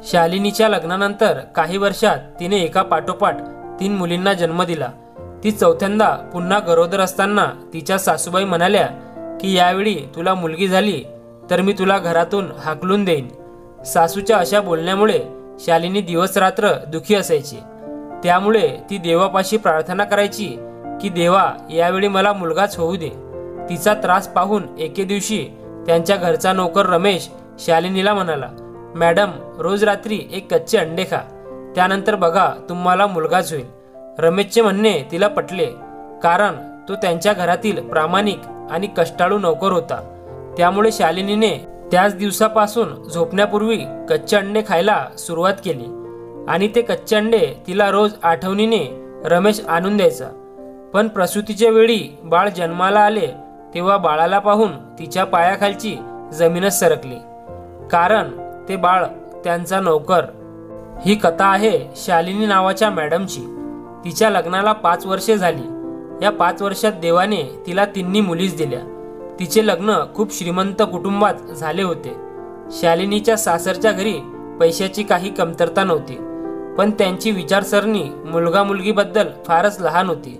शालिनीच्या लग्नानंतर काही वर्षात तिने एका पाठोपाठ 3 मुलींना जन्म दिला। ती चौथ्यांदा पुन्हा गरोदर असताना तिच्या सासूबाई म्हणाल्या की यावेळी तुला मुलगी झाली तर मी तुला घरातून हाकलून देईन। सासूच्या अशा बोलण्यामुळे शालिनी दिवस रात्र दुखी असायची। त्यामुळे ती देवापाशी प्रार्थना करायची की देवा यावेळी मला मुलगाच होऊ दे। तिचा त्रास पाहून एके दिवशी त्यांच्या घरचा नोकर रमेश शालिनीला म्हणाला, मॅडम रोज रात्री एक कच्चे अंडे खा, त्यानंतर बघा तुम्हाला मुलगाच होईल। रमेशचे म्हणणे तिला पटले, कारण तो त्यांच्या घरातील प्रामाणिक आणि कष्टाळू नोकर होता। त्यामुळे शालिनीने त्याच दिवसापासून झोपण्यापूर्वी कच्चे अंडे खायला सुरुवात केली आणि ते कच्चे अंडे तिला रोज आठवणीने रमेश आणून द्यायचा। पण प्रसूतीच्या वेळी बाळ जन्माला आले तेव्हा बाळाला पाहून तिच्या पायाखालची जमीनच सरकली, कारण ते बाळ त्यांचा नोकर। ही कथा आहे शालिनी नावाच्या मॅडमची। तिच्या लग्नाला 5 वर्षे झाली। या 5 वर्षात देवाने तिला 3 मुलीच दिल्या। तिचे लग्न खूप श्रीमंत कुटुंबात झाले होते। शालिनीच्या सासरच्या घरी पैशाची काही कमतरता नव्हती, पण त्यांची विचारसरणी मुलगा मुलगीबद्दल फारच लहान होती।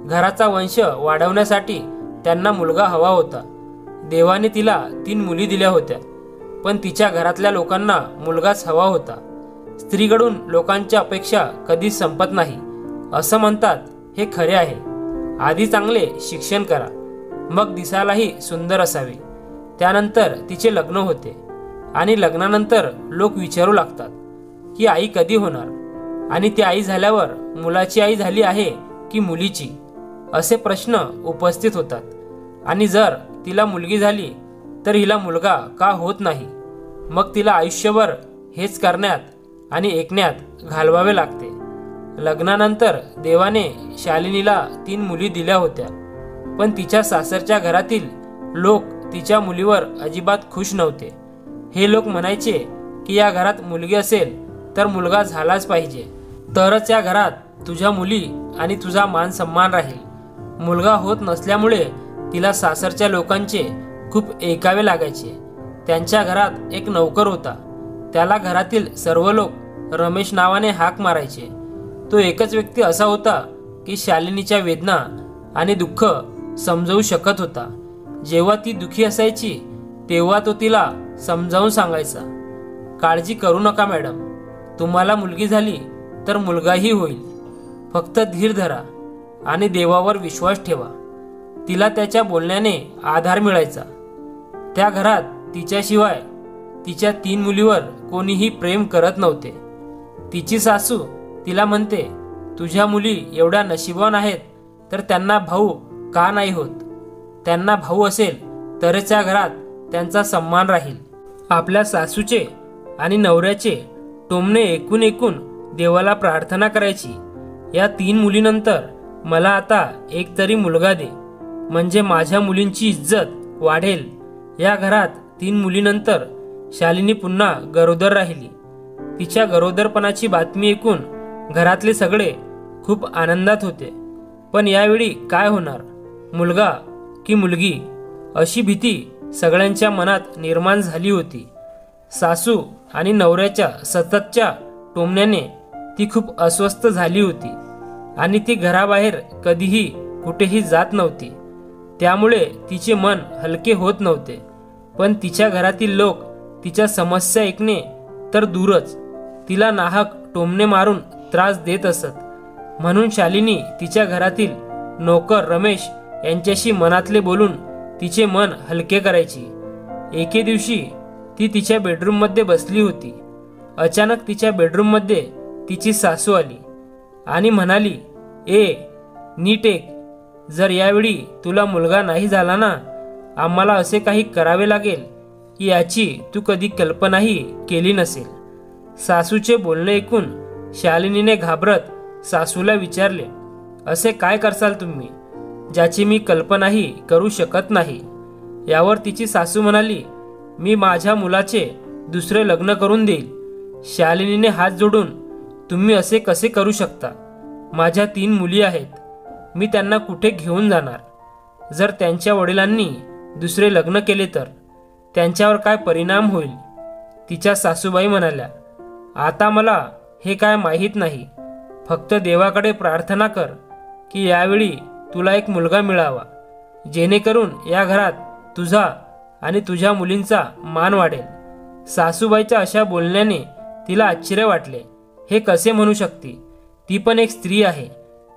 घराचा वंश वाढवण्यासाठी त्यांना मुलगा हवा होता। देवाने तिला 3 मुली दिल्या होत्या, पण तिच्या घरातल्या लोकांना मुलगाच हवा होता। स्त्रीकडून लोकांच्या अपेक्षा कधीच संपत नाही असं म्हणतात, हे खरे आहे। आधी चांगले शिक्षण करा, मग दिसायलाही सुंदर असावे। त्यानंतर तिचे लग्न होते आणि लग्नानंतर लोक विचारू लागतात की आई कधी होणार, आणि ती आई झाल्यावर मुलाची आई झाली आहे की मुलीची, असे प्रश्न उपस्थित होतात। आणि जर तिला मुलगी झाली तर हिला मुलगा का होत नाही? मग तिला आयुष्यभर हेच करण्यात आणि ऐकण्यात घालवावे लागते। लग्नानंतर देवाने शालिनीला 3 मुली दिल्या होत्या, पण तिच्या सासरच्या घरातील लोक तिच्या मुलीवर अजिबात खुश नव्हते। हे लोक म्हणायचे की या घरात मुलगी असेल तर मुलगा झालाच पाहिजे, तरच या घरात तुझ्या मुली आणि तुझा मान सन्मान राहील। मुलगा होत नसल्यामुळे तिला सासरच्या लोकांचे खूप ऐकावे लागायचे। त्यांच्या घरात एक नौकर होता, त्याला घरातील सर्व लोक रमेश नावाने हाक मारायचे। तो एकच व्यक्ती असा होता की शालिनीच्या वेदना आणि दुःख समजावू शकत होता। जेव्हा ती दुखी असायची तेव्हा तो तिला समजावून सांगायचा, काळजी करू नका मॅडम, तुम्हाला मुलगी झाली तर मुलगाही होईल, फक्त धीर धरा आणि देवावर विश्वास ठेवा। तिला त्याच्या बोलण्याने आधार मिळायचा। त्या घरात तिच्याशिवाय तिच्या 3 मुलीवर कोणीही प्रेम करत नव्हते। तिची सासू तिला म्हणते, तुझ्या मुली एवढ्या नशिबवान आहेत तर त्यांना भाऊ का नाही होत? त्यांना भाऊ असेल तरच या घरात त्यांचा सन्मान राहील। आपल्या सासूचे आणि नवऱ्याचे टोमणे ऐकून ऐकून देवाला प्रार्थना करायची, या 3 मुलीनंतर मला आता एक तरी मुलगा दे, म्हणजे माझ्या मुलींची इज्जत वाढेल। या घरात 3 मुलीनंतर शालिनी पुन्हा गरोदर राहिली। तिच्या गरोदरपणाची बातमी ऐकून घरातले सगळे खूप आनंदात होते। पण यावेळी काय होणार, मुलगा की मुलगी, अशी भीती सगळ्यांच्या मनात निर्माण झाली होती। सासू आणि नवऱ्याच्या सततच्या टोमण्याने ती खूप अस्वस्थ झाली होती आणि ती घराबाहेर कधीही कुठेही जात नव्हती। त्यामुळे तिचे मन हलके होत नव्हते। पण तिच्या घरातील लोक तिच्या समस्या ऐकणे तर दूरच, तिला नाहक टोमणे मारून त्रास देत असत। म्हणून शालिनी तिच्या घरातील नोकर रमेश यांच्याशी मनातले बोलून तिचे मन हलके करायची। एके दिवशी ती तिच्या बेडरूममध्ये बसली होती। अचानक तिच्या बेडरूममध्ये तिची सासू आली आणि म्हणाली, नीट ऐक, जर यावेळी तुला मुलगा नाही झाला ना, आम्हाला असे काही करावे लागेल की याची तू कधी कल्पनाही केली नसेल। सासूचे बोलणे ऐकून शालिनीने घाबरत सासूला विचारले, असे काय करसाल तुम्ही ज्याची मी कल्पनाही करू शकत नाही? यावर तिची सासू म्हणाली, मी माझ्या मुलाचे दुसरे लग्न करून देईल। शालिनीने हात जोडून, तुम्ही असे कसे करू शकता? माझ्या 3 मुली आहेत, मी त्यांना कुठे घेऊन जाणार? जर त्यांच्या वडिलांनी दुसरे लग्न केले तर त्यांच्यावर काय परिणाम होईल? तिच्या सासूबाई म्हणाल्या, आता मला हे काय माहीत नाही, फक्त देवाकडे प्रार्थना कर की यावेळी तुला एक मुलगा मिळावा, जेणेकरून या घरात तुझा आणि तुझ्या मुलींचा मान वाढेल. सासूबाईच्या अशा बोलण्याने तिला आश्चर्य वाटले. हे कसे म्हणू शकते? ती पण एक स्त्री आहे.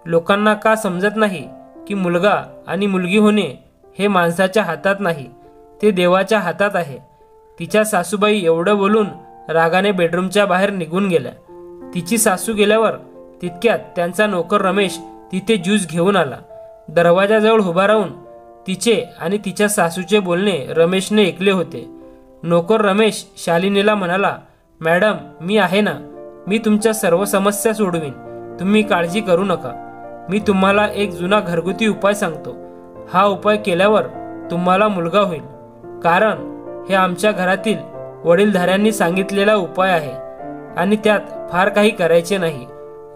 लोकांना का समजत नाही की मुलगा आणि मुलगी होणे हे माणसाच्या हातात नाही, ते देवाच्या हातात आहे. तिच्या सासूबाई एवढं बोलून रागाने बेडरूमच्या बाहेर निघून गेल्या. तिची सासू गेल्यावर तितक्यात त्यांचा नोकर रमेश तिथे ज्यूस घेऊन आला. दरवाजाजवळ उभा राहून तिचे आणि तिच्या सासूचे बोलणे रमेशने ऐकले होते. नोकर रमेश शालिनीला म्हणाला, मॅडम मी आहे ना, मी तुमच्या सर्व समस्या सोडवीन, तुम्ही काळजी करू नका. मी तुम्हाला एक जुना घरगुती उपाय सांगतो. हा उपाय केल्यावर तुम्हाला मुलगा होईल, कारण हे आमच्या घरातील वडीलधाऱ्यांनी सांगितलेला उपाय आहे आणि त्यात फार काही करायचे नाही.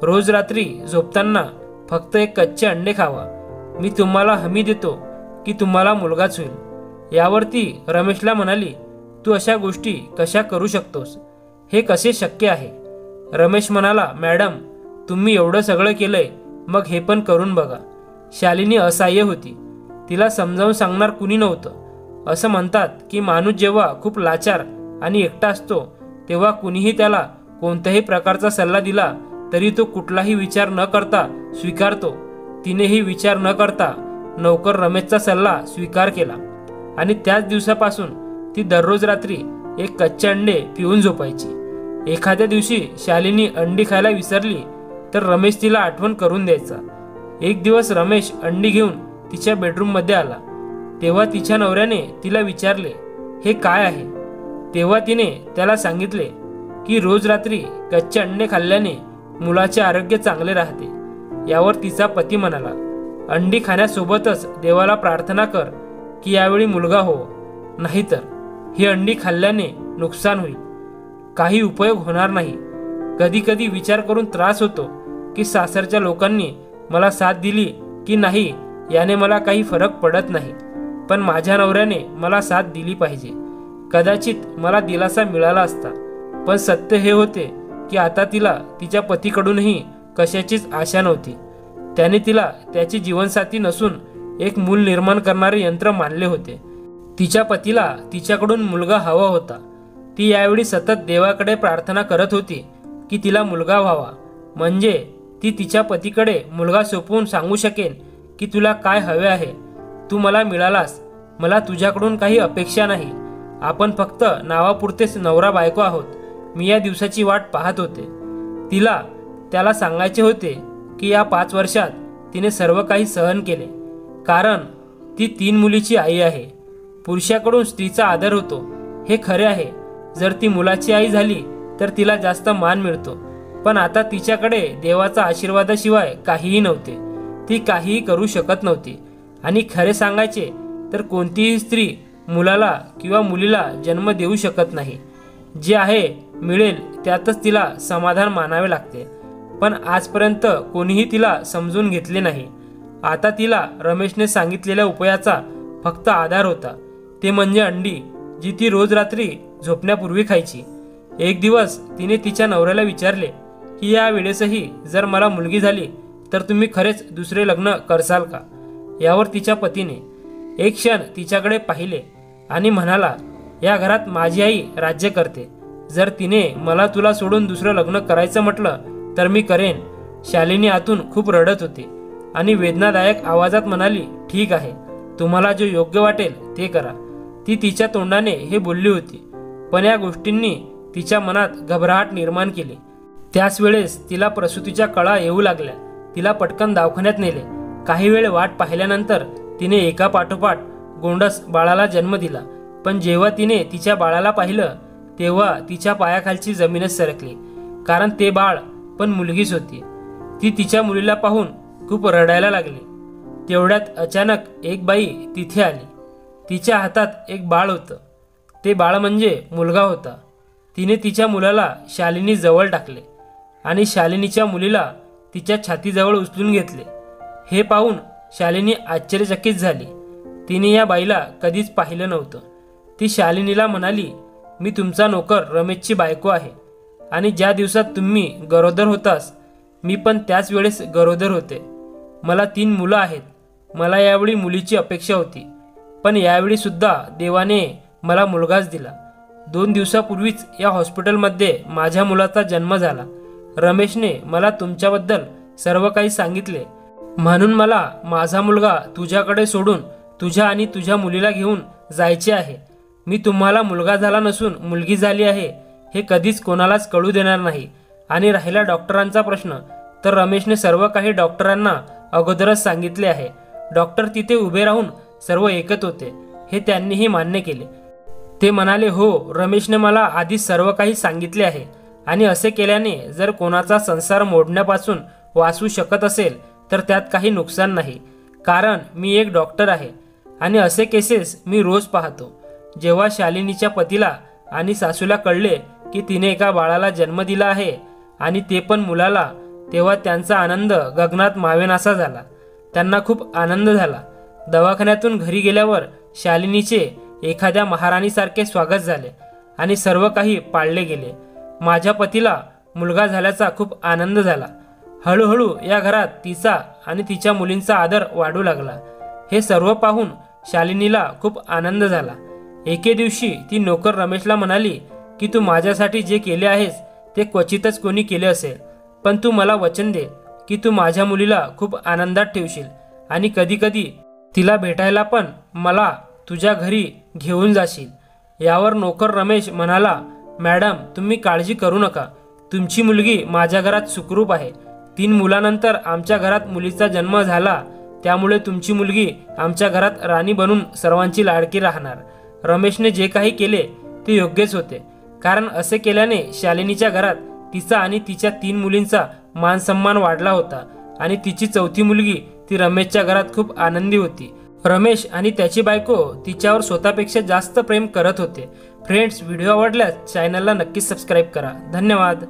रोज रात्री झोपताना फक्त एक कच्चे अंडे खावा. मी तुम्हाला हमी देतो की तुम्हाला मुलगाच होईल. यावरती रमेशला म्हणाली, तू अशा गोष्टी कशा करू शकतोस? हे कसे शक्य आहे? रमेश म्हणाला, मॅडम तुम्ही एवढं सगळं केलंय, मग हे पण करून बघा. शालिनी असहाय्य होती. तिला समजावून सांगणार कुणी नव्हतं. असं म्हणतात की माणूस जेव्हा खूप लाचार आणि एकटा असतो तेव्हा कुणीही त्याला कोणत्याही प्रकारचा सल्ला दिला तरी तो कुठलाही विचार न करता स्वीकारतो. तिनेही विचार न करता नोकर रमेशचा सल्ला स्वीकार केला आणि त्याच दिवसापासून ती दररोज रात्री एक कच्चे अंडे पिऊन झोपायची. एखाद्या दिवशी शालिनी अंडी खायला विसरली तर रमेश तिला आठवण करून द्यायचा. एक दिवस रमेश अंडी घेऊन तिच्या बेडरूममध्ये आला. तेव्हा तिच्या नवऱ्याने तिला विचारले, हे काय आहे? तेव्हा तिने त्याला सांगितले की रोज रात्री कच्चे अंडे खाल्ल्याने मुलाचे आरोग्य चांगले राहते. यावर तिचा पती म्हणाला, अंडी खाण्यासोबतच देवाला प्रार्थना कर की यावेळी मुलगा हो, नाहीतर ही अंडी खाल्ल्याने नुकसान होईल, काही उपयोग होणार नाही. कधी कधी विचार करून त्रास होतो की सासरच्या लोकांनी मला साथ दिली की नाही याने मला काही फरक पडत नाही, पण माझ्या नवऱ्याने मला साथ दिली पाहिजे. कदाचित मला दिलासा मिळाला असता. पण सत्य हे होते की आता तिला तिच्या पतीकडूनही कशाचीच आशा नव्हती. त्याने तिला त्याची जीवनसाथी नसून एक मूल निर्माण करणारे यंत्र मानले होते. तिच्या पतीला तिच्याकडून मुलगा हवा होता. ती यावेळी सतत देवाकडे प्रार्थना करत होती की तिला मुलगा व्हावा, म्हणजे ती तिच्या पतीकडे मुलगा सोपवून सांगू शकेन की तुला काय हवे आहे, तू मला मिळालास, मला तुझ्याकडून काही अपेक्षा नाही, आपण फक्त नावापुरतेच नवरा बायको आहोत. मी या दिवसाची वाट पाहत होते. तिला त्याला सांगायचे होते की या 5 वर्षात तिने सर्व काही सहन केले, कारण ती 3 मुलीची आई आहे. पुरुषाकडून स्त्रीचा आदर होतो हे खरे आहे. जर ती मुलाची आई झाली तर तिला जास्त मान मिळतो, पण आता तिच्याकडे देवाचा आशीर्वादाशिवाय काहीही नव्हते. ती काहीही करू शकत नव्हती. आणि खरे सांगायचे तर कोणतीही स्त्री मुलाला किंवा मुलीला जन्म देऊ शकत नाही. जे आहे मिळेल त्यातच तिला समाधान मानावे लागते. पण आजपर्यंत कोणीही तिला समजून घेतले नाही. आता तिला रमेशने सांगितलेल्या उपायाचा फक्त आधार होता, ते म्हणजे अंडी, जी ती रोज रात्री झोपण्यापूर्वी खायची. एक दिवस तिने तिच्या नवऱ्याला विचारले की या वेळेसही जर मला मुलगी झाली तर तुम्ही खरेच दुसरे लग्न करसाल का? यावर तिच्या पतीने एक क्षण तिच्याकडे पाहिले आणि म्हणाला, या घरात माझी आई राज्य करते. जर तिने मला तुला सोडून दुसरं लग्न करायचं म्हटलं तर मी करेन. शालिनी आतून खूप रडत होती आणि वेदनादायक आवाजात म्हणाली, ठीक आहे, तुम्हाला जो योग्य वाटेल ते करा. ती तिच्या तोंडाने हे बोलली होती, पण या गोष्टींनी तिच्या मनात घबराहट निर्माण केली. त्याच वेळेस तिला प्रसूतीच्या कळा येऊ लागल्या. तिला पटकन दवाखान्यात नेले. काही वेळ वाट पाहिल्यानंतर तिने एका पाठोपाठ गोंडस बाळाला जन्म दिला. पण जेव्हा तिने तिच्या बाळाला पाहिलं तेव्हा तिच्या पायाखालची जमीनच सरकली, कारण ते बाळ पण मुलगीच होती. ती तिच्या मुलीला पाहून खूप रडायला लागली. तेवढ्यात अचानक एक बाई तिथे आली. तिच्या हातात एक बाळ होतं. ते बाळ म्हणजे मुलगा होता. तिने तिच्या मुलाला शालिनी जवळ टाकले आणि शालिनीच्या मुलीला तिच्या छातीजवळ उचलून घेतले. हे पाहून शालिनी आश्चर्यचकित झाली. तिने या बाईला कधीच पाहिलं नव्हतं. ती शालिनीला म्हणाली, मी तुमचा नोकर रमेशची बायको आहे. आणि ज्या दिवसात तुम्ही गरोदर होतास मी पण त्याच वेळेस गरोदर होते. मला 3 मुलं आहेत. मला यावेळी मुलीची अपेक्षा होती, पण यावेळी सुद्धा देवाने मला मुलगाच दिला. 2 दिवसापूर्वीच या हॉस्पिटलमध्ये माझ्या मुलाचा जन्म झाला. रमेशने मला तुमच्याबद्दल सर्व काही सांगितले, म्हणून मला माझा मुलगा तुझ्याकडे सोडून तुझ्या आणि तुझ्या मुलीला घेऊन जायचे आहे. मी तुम्हाला मुलगा झाला नसून मुलगी झाली आहे हे कधीच कोणालाच कळू देणार नाही. आणि राहिला डॉक्टरांचा प्रश्न, तर रमेशने सर्व काही डॉक्टरांना अगोदरच सांगितले आहे. डॉक्टर तिथे उभे राहून सर्व ऐकत होते. हे त्यांनीही मान्य केले. ते म्हणाले, हो, रमेशने मला आधीच सर्व काही सांगितले आहे आणि असे केल्याने जर कोणाचा संसार मोडण्यापासून वाचू शकत असेल तर त्यात काही नुकसान नाही, कारण मी एक डॉक्टर आहे आणि असे केसेस मी रोज पाहतो. जेव्हा शालिनीच्या पतीला आणि सासूला कळले की तिने एका बाळाला जन्म दिला आहे आणि ते पण मुलाला, तेव्हा त्यांचा आनंद गगनात मावेनासा झाला. त्यांना खूप आनंद झाला. दवाखान्यातून घरी गेल्यावर शालिनीचे एखाद्या महाराणीसारखे स्वागत झाले आणि सर्व काही पाळले गेले. माझ्या पतीला मुलगा झाल्याचा खूप आनंद झाला. हळूहळू या घरात तिचा आणि तिच्या मुलींचा आदर वाढू लागला. हे सर्व पाहून शालिनीला खूप आनंद झाला. एके दिवशी ती नोकर रमेशला म्हणाली की तू माझ्यासाठी जे केले आहेस ते क्वचितच कोणी केले असेल, पण तू मला वचन दे की तू माझ्या मुलीला खूप आनंदात ठेवशील आणि कधीकधी तिला भेटायला पण मला तुझ्या घरी घेऊन जाशील. यावर नोकर रमेश म्हणाला, मॅडम, तुम्ही काळजी करू नका. तुमची मुलगी माझ्या घरात सुखरूप आहे. 3 मुलांनंतर आमच्या घरात मुलीचा जन्म झाला, त्यामुळे तुमची मुलगी आमच्या घरात राणी बनून सर्वांची लाडकी राहणार. रमेशने जे काही केले ते योग्यच होते, कारण असे केल्याने शालिनीच्या घरात तिचा आणि तिच्या 3 मुलींचा मान सन्मान वाढला होता आणि तिची 4थी मुलगी ती रमेशच्या घरात खूप आनंदी होती. रमेश आणि त्याची बायको तिच्यावर स्वतःपेक्षा जास्त प्रेम करत होते. फ्रेंड्स, व्हिडिओ आवडल्यास चॅनलला नक्कीच सबस्क्राईब करा. धन्यवाद.